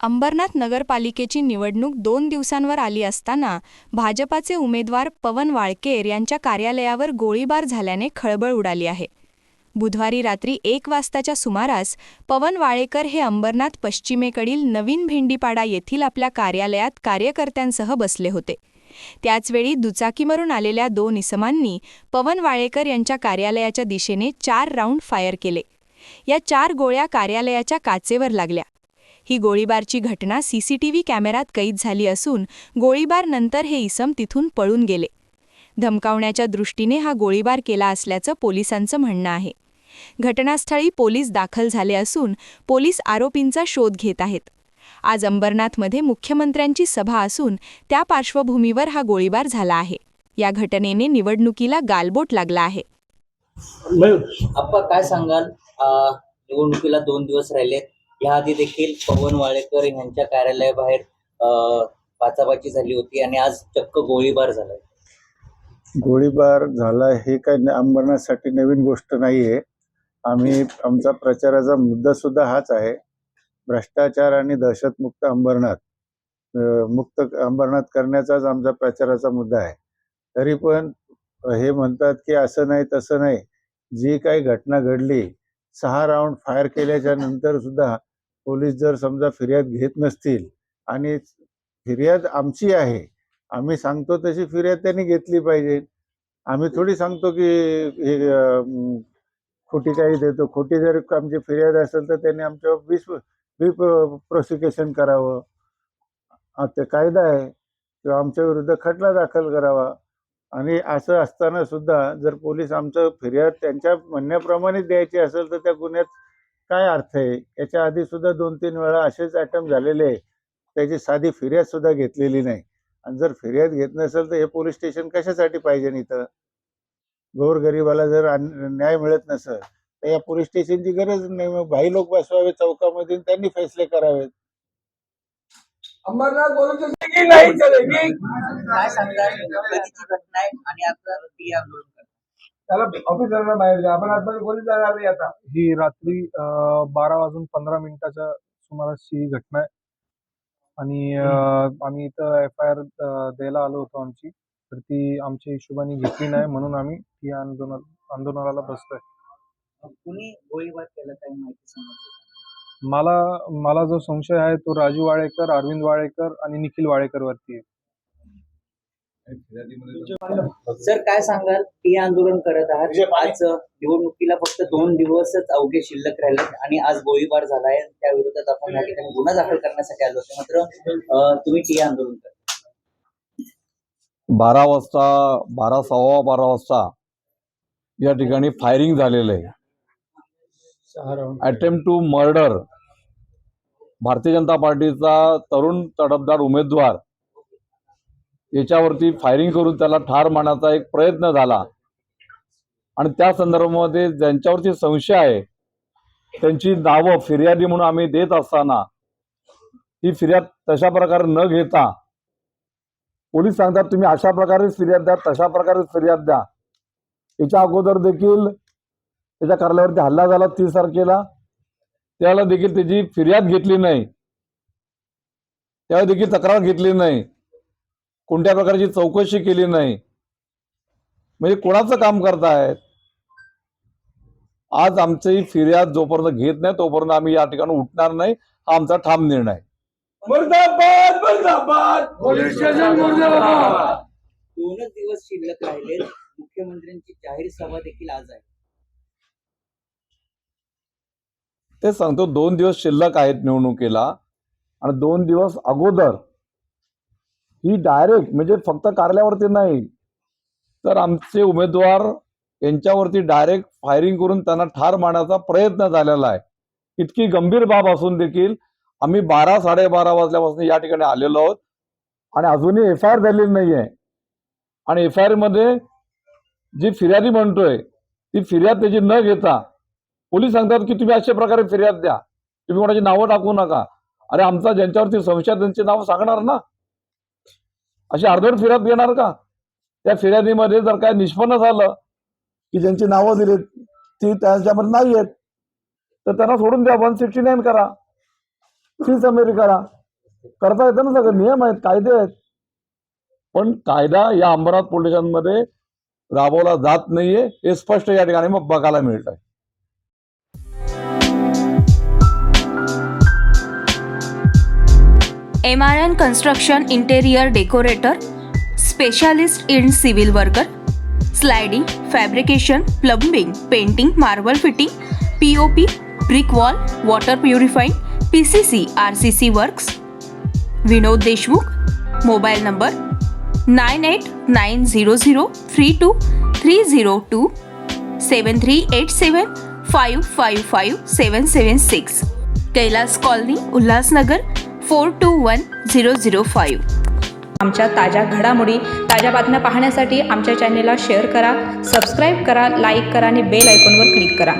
अंबरनाथ नगरपालिकेची निवडणूक 2 दिवसांवर आली असताना भाजपाचे उमेदवार पवन वाळकेर यांच्या कार्यालयावर गोळीबार झाल्याने खळबळ उडाली आहे. बुधवारी रात्री 1 वाजताच्या सुमारास पवन वाळकेर हे अंबरनाथ पश्चिमेकडील नवीन भेंडीपाडा येथील आपल्या कार्यालयात कार्यकर्त्यांसह बसले होते. त्याचवेळी दुचाकीवरून आलेल्या 2 इसमांनी पवन वाळकेर यांच्या कार्यालयाच्या दिशेने 4 राऊंड फायर केले. या 4 गोळ्या कार्यालयाच्या काचेवर लागल्या. ही गोळीबारची घटना सीसीटीव्ही कॅमेऱ्यात कैद झाली असून गोळीबार नंतर हे इसम तिथून पळून गेले. धमकावण्याच्या दृष्टीने हा गोळीबार केला असल्याचं पोलिसांचं म्हणणं आहे. घटनास्थळी पोलीस दाखल झाले असून पोलीस आरोपींचा शोध घेत आहेत. आज अंबरनाथमध्ये मुख्यमंत्र्यांची सभा असून त्या पार्श्वभूमीवर हा गोळीबार झाला आहे. या घटनेने निवडणुकीला गालबोट लागला आहे. आप्पा काय सांगाल, निवडणुकीला 2 दिवस राहिलेत. याआधी देखील पवन वाळकेर यांच्या कार्यालयाबाहेर बाचाबाची झाली होती आणि आज चक्क गोळीबार झालाय. गोळीबार झाला हे काही अंबरनाथसाठी नवीन गोष्ट नाहीये. आमचा प्रचाराचा मुद्दा सुद्धा हाच आहे, भ्रष्टाचार आणि दहशतमुक्त अंबरनाथ करण्याचाच आमचा प्रचाराचा मुद्दा आहे. तरी पण हे म्हणतात की असं नाही तसं नाही. जी काही घटना घडली, 6 राऊंड फायर केल्याच्या नंतर सुद्धा पोलीस जर समजा फिर्याद घेत नसतील, आणि फिर्याद आमची आहे, आम्ही सांगतो तशी फिर्याद त्यांनी घेतली पाहिजे. आम्ही थोडी सांगतो की हे खोटी काही देतो. खोटी जर आमची फिर्याद असेल तर त्यांनी आमच्यावर प्रोसिक्युशन करावं, ते कायदा आहे, किंवा आमच्या विरुद्ध खटला दाखल करावा. आणि असं असताना सुद्धा जर पोलीस आमचं फिर्याद त्यांच्या म्हणण्याप्रमाणे द्यायची असेल तर त्या गुन्ह्यात काय अर्थ आहे? याच्या आधी सुद्धा 2-3 वेळा असेच अटेम्प्ट झालेले आहे, त्याची साधी फिर्याद सुद्धा घेतलेली नाही. आणि जर फिर्याद घेत नसेल तर हे पोलीस स्टेशन कशासाठी पाहिजे? इथं गोरगरिबाला जर न्याय मिळत नसेल तर या पोलीस स्टेशनची गरज नाही. मग भाई लोक बसवावे चौकामध्ये, त्यांनी फैसले करावेत. अंबरनाथ बोलू की नाही चलेगी. काय सांगताल, कधीची घटना आहे आणि आता ती आंदोलन करतात? त्याला ऑफिसरला बाहेर जा, आपण आतमध्ये कोणी जाणार नाही आता. ही रात्री 12:15 सुमारासची ही घटना आहे. आणि आम्ही इथं FIR द्यायला आलो होतो आमची, तर ती आमच्या हिशोबाने घेतली नाही, म्हणून आम्ही ती आंदोलनाला बसतोय. कुणी गोळीबार केला काही माहिती समजली? मला जो संशय आहे तो राजू वाळकेर, अरविंद वाळकेर आणि निखिल वाळकेर वरती आहे. सर काय सांगाल, ती आंदोलन करत आहात. आज निवडणुकीला फक्त 2 दिवसच अवघे शिल्लक राहिलेत आणि आज गोळीबार झालाय. त्या विरोधात आपण या ठिकाणी गुन्हा दाखल करण्यासाठी आलो होतो, मात्र तुम्ही ती आंदोलन करता. 12 वाजता 12:15 वाजता या ठिकाणी फायरिंग झालेलं आहे. Attempt to murder. Bharatiya Janata पार्टीचा तरुण तडफदार उमेदवार याच्यावरती फायरिंग करून त्याला ठार मारण्याचा एक प्रयत्न झाला. आणि त्या संदर्भामध्ये ज्यांच्यावरती संशय आहे त्यांची नावं फिर्यादी म्हणून आम्ही देत असताना ही फिर्याद तशा प्रकारे न घेता पोलीस सांगतात तुम्ही अशा प्रकारे फिर्याद द्या, तशा प्रकारे फिर्याद द्या. याच्या अगोदर देखील त्याच्या कार्यालयावरती हल्ला झाला 30 तारखेला, त्यावेळेला देखील त्याची फिर्याद घेतली नाही, त्यावेळेला देखील तक्रार घेतली नाही, कोणत्या प्रकारची चौकशी केली नाही. म्हणजे कोणाचं काम करतायत? आज आमची फिर्याद जोपर्यंत घेत नाही तोपर्यंत आम्ही या ठिकाणी उठणार नाही, हा आमचा ठाम निर्णय आहे. मुर्दाबाद मुर्दाबाद पोलीस स्टेशन मुर्दाबाद. 2च दिवस शिल्लक राहिले. मुख्यमंत्र्यांची जाहीर सभा देखील आज आहे. ते सांगतो 2 दिवस शिल्लक आहेत निवडणुकीला, आणि 2 दिवस अगोदर ही डायरेक्ट म्हणजे फक्त कार्यालयावरती नाही तर आमचे उमेदवार यांच्यावरती डायरेक्ट फायरिंग करून त्यांना ठार मारण्याचा प्रयत्न झालेला आहे. इतकी गंभीर बाब असून देखील आम्ही 12-12:30 वाजल्यापासून या ठिकाणी आलेलो आहोत आणि अजूनही FIR झालेली नाहीये. आणि FIR मध्ये जी फिर्यादी म्हणतोय ती फिर्याद त्याची न घेता पोलीस सांगतात की तुम्ही अशा प्रकारे फिर्याद द्या, तुम्ही कोणाची नावं टाकू नका. अरे आमचा ज्यांच्यावरती संशय त्यांची नावं सांगणार ना, अशी अर्धवट फिर्याद घेणार का? त्या फिर्यादीमध्ये जर काय निष्पन्न झालं की ज्यांची नावं दिली ती त्यांच्यामध्ये नाही आहेत तर त्यांना सोडून द्या, 169 करा. फी सबमिट करा, करता येतं ना, सगळं नियम आहेत, कायदे आहेत. पण कायदा या अंबरनाथ पोलीस स्टेशनमध्ये राबवला जात नाहीये, हे स्पष्ट या ठिकाणी मग बघायला मिळत आहे. MRN Construction Interior Decorator, Specialist in Civil Worker, Sliding, Fabrication, Plumbing, Painting, Marble Fitting, POP, Brick Wall, Water Purifying, PCC, RCC Works. Vinod Deshmukh, mobile number 9890032302 7387555776. Kailas colony, Ulhasnagar 421005. आमच्या ताज्या घडामोडी, ताज्या बातम्या पाहण्यासाठी आमच्या चॅनेलला शेअर करा, सबस्क्राईब करा, लाईक करा आणि बेल आयकॉनवर क्लिक करा.